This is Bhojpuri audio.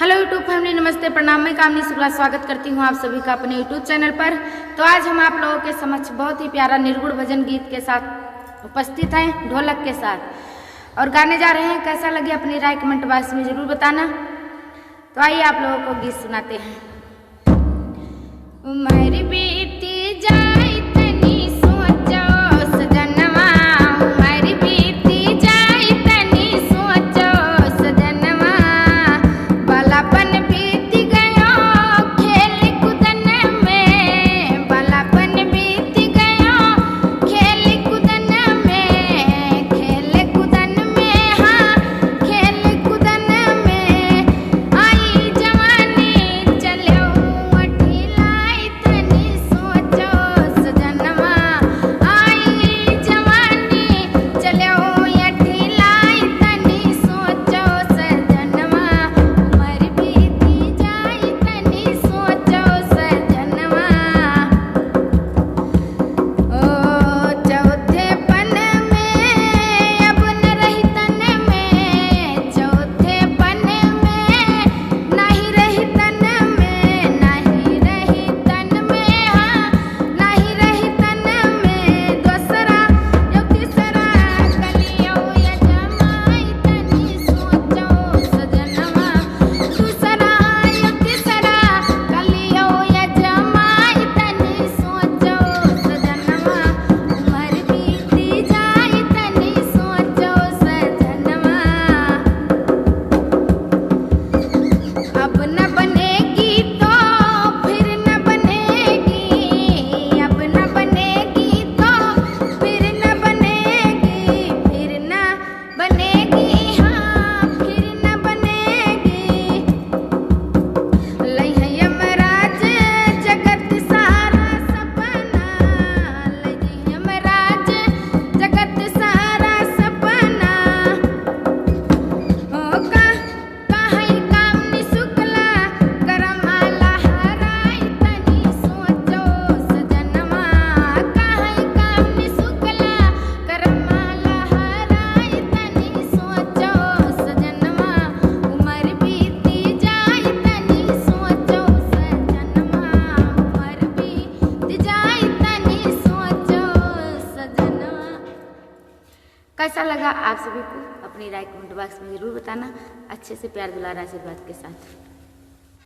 हेलो यूट्यूब फैमिली, नमस्ते, प्रणाम। मैं कामनी शुक्ला स्वागत करती हूँ आप सभी का अपने यूट्यूब चैनल पर। तो आज हम आप लोगों के समक्ष बहुत ही प्यारा निर्गुण भजन गीत के साथ उपस्थित हैं, ढोलक के साथ, और गाने जा रहे हैं। कैसा लगे अपनी राय कमेंट बॉक्स में जरूर बताना। तो आइए आप लोगों को गीत सुनाते हैं। उम्र बीती जाए तनी सोचो सजनवा, उम्र बीती जाए तनी सोचो सजनवा, बालापन बीत गयो खेल कूदन में, बालापन बीत गयो खेल कूदन में, खेल कूदन में, हाँ खेल कूदन में, आई जवानी चलो अठिलाई तनी सोचो सजनवा, आई जवानी चलो अठिलाई तनी सोचो सजनवा, उम्र बीती जाए तनी सोचो सजनवा। ओ चौथेपन में अब न रही तन में, चौथेपन में नहीं रही तन में, नहीं रही तन में, हाँ नहीं रही तन में, दूसरा यो तीसरा कलियो या जमाई तनी सोचो सजनवा, दूसरा यो तीसरा कलियो या जमाई तनी सोचो सजनवा, उम्र बीती जाए तनी सोचो सजनवा। अब न बनेगी तो फिर न बनेगी, अब न बनेगी तो फिर न बनेगी, फिर न बनेगी, हाँ फिर न बनेगी। लई यमराज जगत सारा सपना, लई यमराज जगत सारा सपना, ओ काहे कामनी शुक्ला करमाला हराई तनी सोचो सजनवा, काहे कामनी शुक्ला करमाला हराई तनी सोचो सजनवा, उम्र बीती जाए तनी सोचो सजनवा, उम्र बीती जाए तनी सोचो सजनवा। कैसा लगा आप सभी को अपनी राय कमेंट बॉक्स में जरूर बताना। अच्छे से प्यार दुलार आशीर्वाद के साथ।